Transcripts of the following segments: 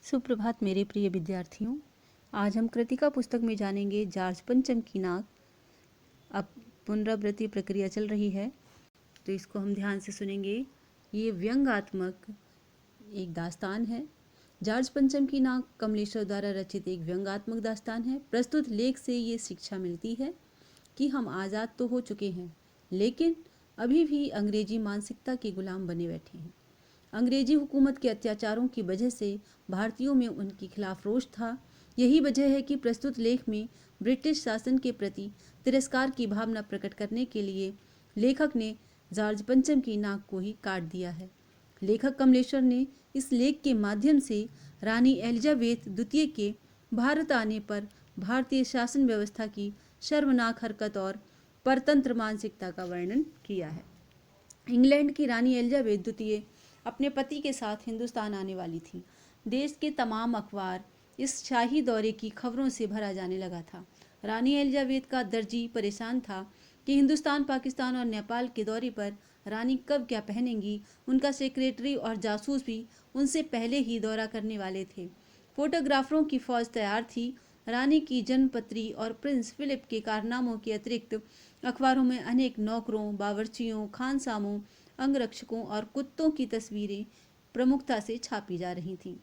सुप्रभात मेरे प्रिय विद्यार्थियों। आज हम कृतिका पुस्तक में जानेंगे जॉर्ज पंचम की नाक। अब पुनरावृत्ति प्रक्रिया चल रही है तो इसको हम ध्यान से सुनेंगे। ये व्यंग्यात्मक एक दास्तान है। जॉर्ज पंचम की नाक कमलेश्वर द्वारा रचित एक व्यंग्यात्मक दास्तान है। प्रस्तुत लेख से ये शिक्षा मिलती है कि हम आज़ाद तो हो चुके हैं, लेकिन अभी भी अंग्रेजी मानसिकता के गुलाम बने बैठे हैं। अंग्रेजी हुकूमत के अत्याचारों की वजह से भारतीयों में उनके खिलाफ रोष था। यही वजह है कि प्रस्तुत लेख में ब्रिटिश शासन के प्रति तिरस्कार की भावना प्रकट करने के लिए लेखक ने जॉर्ज पंचम की नाक को ही काट दिया है। लेखक कमलेश्वर ने इस लेख के माध्यम से रानी एलिजाबेथ द्वितीय के भारत आने पर भारतीय शासन व्यवस्था की शर्मनाक हरकत और परतंत्र मानसिकता का वर्णन किया है। इंग्लैंड की रानी एलिजाबेथ द्वितीय अपने पति के साथ हिंदुस्तान आने वाली थी। देश के तमाम अखबार इस शाही दौरे की खबरों से भरा जाने लगा था। रानी एलिजाबेथ का दर्जी परेशान था कि हिंदुस्तान, पाकिस्तान और नेपाल के दौरे पर रानी कब क्या पहनेंगी। उनका सेक्रेटरी और जासूस भी उनसे पहले ही दौरा करने वाले थे। फोटोग्राफरों की फौज तैयार थी। रानी की जन्मपत्री और प्रिंस फिलिप के कारनामों के अतिरिक्त अखबारों में अनेक नौकरों, बावर्चियों, खानसामों, अंगरक्षकों और कुत्तों की तस्वीरें प्रमुखता से छापी जा रही थीं।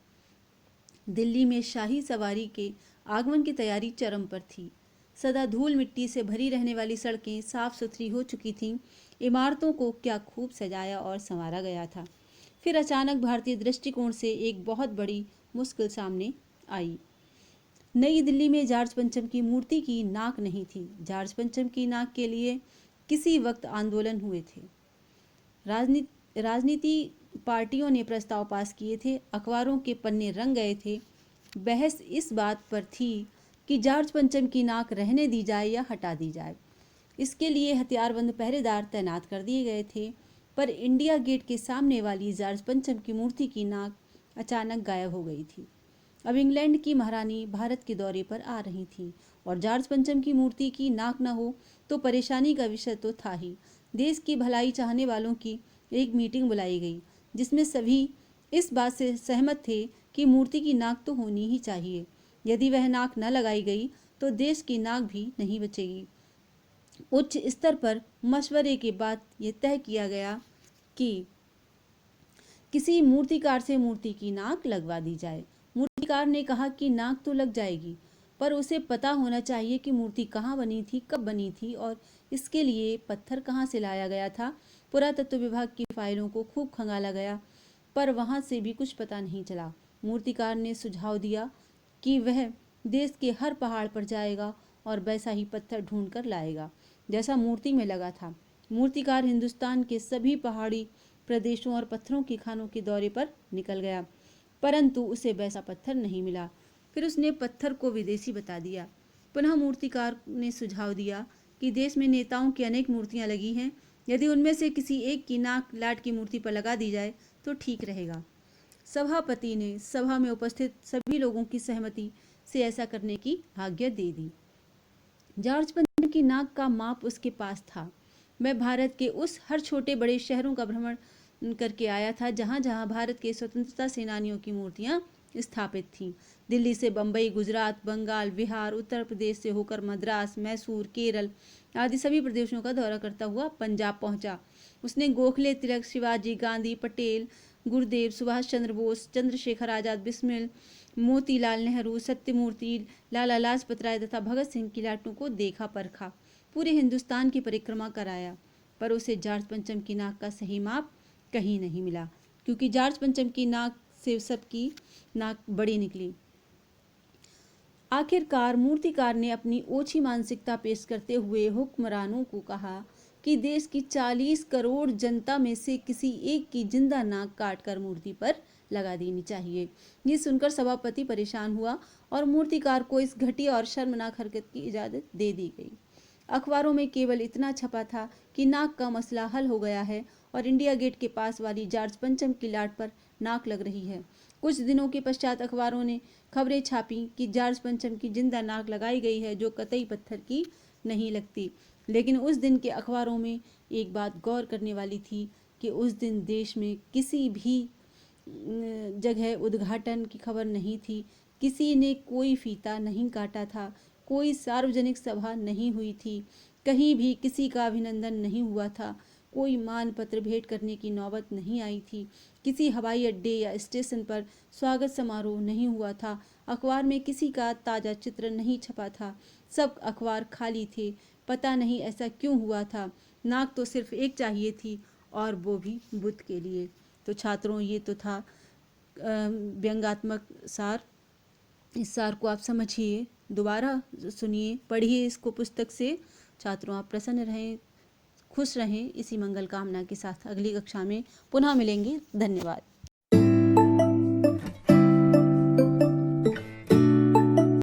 दिल्ली में शाही सवारी के आगमन की तैयारी चरम पर थी। सदा धूल मिट्टी से भरी रहने वाली सड़कें साफ सुथरी हो चुकी थीं। इमारतों को क्या खूब सजाया और संवारा गया था। फिर अचानक भारतीय दृष्टिकोण से एक बहुत बड़ी मुश्किल सामने आई। नई दिल्ली में जॉर्ज पंचम की मूर्ति की नाक नहीं थी। जॉर्ज पंचम की नाक के लिए किसी वक्त आंदोलन हुए थे। राजनीति पार्टियों ने प्रस्ताव पास किए थे। अखबारों के पन्ने रंग गए थे। बहस इस बात पर थी कि जॉर्ज पंचम की नाक रहने दी जाए या हटा दी जाए। इसके लिए हथियारबंद पहरेदार तैनात कर दिए गए थे। पर इंडिया गेट के सामने वाली जॉर्ज पंचम की मूर्ति की नाक अचानक गायब हो गई थी। अब इंग्लैंड की महारानी भारत के दौरे पर आ रही थी और जॉर्ज पंचम की मूर्ति की नाक न हो तो परेशानी का विषय तो था ही। देश की भलाई चाहने वालों की एक मीटिंग बुलाई गई, जिसमें सभी इस बात से सहमत थे कि मूर्ति की नाक तो होनी ही चाहिए। यदि वह नाक न लगाई गई तो देश की नाक भी नहीं बचेगी। उच्च स्तर पर मशवरे के बाद ये तय किया गया कि किसी मूर्तिकार से मूर्ति की नाक लगवा दी जाए। मूर्तिकार ने कहा कि नाक तो लग जाएगी, पर उसे पता होना चाहिए कि मूर्ति कहाँ बनी थी, कब बनी थी और इसके लिए पत्थर कहाँ से लाया गया था। पुरातत्व विभाग की फाइलों को खूब खंगाला गया, पर वहाँ से भी कुछ पता नहीं चला। मूर्तिकार ने सुझाव दिया कि वह देश के हर पहाड़ पर जाएगा और वैसा ही पत्थर ढूंढ कर लाएगा जैसा मूर्ति में लगा था। मूर्तिकार हिंदुस्तान के सभी पहाड़ी प्रदेशों और पत्थरों की खानों के दौरे पर निकल गया, परंतु उसे वैसा पत्थर नहीं मिला। फिर उसने पत्थर को विदेशी बता दिया। पुनः मूर्तिकार ने सुझाव दिया कि देश में नेताओं की अनेक मूर्तियां लगी हैं, यदि उनमें से किसी एक की नाक लाट की मूर्ति पर लगा दी जाए तो ठीक रहेगा। सभापति ने सभा में उपस्थित सभी लोगों की सहमति से ऐसा करने की आज्ञा दे दी। जॉर्ज पंचम की नाक का माप उसके पास था। मैं भारत के उस हर छोटे बड़े शहरों का भ्रमण करके आया था जहाँ जहाँ भारत के स्वतंत्रता सेनानियों की मूर्तियाँ स्थापित थीं। दिल्ली से बम्बई, गुजरात, बंगाल, बिहार, उत्तर प्रदेश से होकर मद्रास, मैसूर, केरल आदि सभी प्रदेशों का दौरा करता हुआ पंजाब पहुंचा। उसने गोखले, तिलक, शिवाजी, गांधी, पटेल, गुरुदेव, सुभाष चंद्र बोस, चंद्रशेखर आजाद, बिस्मिल, मोतीलाल नेहरू, सत्यमूर्ति, लाला लाजपत राय तथा भगत सिंह की लाटों को देखा परखा। पूरे हिंदुस्तान की परिक्रमा कराया, पर उसे जॉर्ज पंचम की नाक का सही माप कहीं नहीं मिला, क्योंकि जॉर्ज पंचम की नाक से सबकी नाक बड़ी निकली। आखिरकार मूर्तिकार ने अपनी ओछी मानसिकता पेश करते हुए हुक्मरानों को कहा कि देश की 40 करोड़ जनता में से किसी एक की जिंदा नाक काटकर मूर्ति पर लगा देनी चाहिए। ये सुनकर सभापति परेशान हुआ और मूर्तिकार को इस घटिया और शर्मनाक हरकत की इजाजत दे दी गई। अखबारों में केवल इतना छपा था कि नाक का मसला हल हो गया है और इंडिया गेट के पास वाली जॉर्ज पंचम की लाट पर नाक लग रही है। कुछ दिनों के पश्चात अखबारों ने खबरें छापी कि जॉर्ज पंचम की जिंदा नाक लगाई गई है, जो कतई पत्थर की नहीं लगती। लेकिन उस दिन के अखबारों में एक बात गौर करने वाली थी कि उस दिन देश में किसी भी जगह उद्घाटन की खबर नहीं थी। किसी ने कोई फीता नहीं काटा था। कोई सार्वजनिक सभा नहीं हुई थी। कहीं भी किसी का अभिनंदन नहीं हुआ था। कोई मानपत्र भेंट करने की नौबत नहीं आई थी। किसी हवाई अड्डे या स्टेशन पर स्वागत समारोह नहीं हुआ था। अखबार में किसी का ताज़ा चित्र नहीं छपा था। सब अखबार खाली थे। पता नहीं ऐसा क्यों हुआ था। नाक तो सिर्फ एक चाहिए थी, और वो भी बुध के लिए। तो छात्रों, ये तो था व्यंग्यात्मक सार। इस सार को आप समझिए, दोबारा सुनिए, पढ़िए इसको पुस्तक से। छात्रों, आप प्रसन्न रहें, खुश रहें, इसी मंगल कामना के साथ अगली कक्षा में पुनः मिलेंगे। धन्यवाद।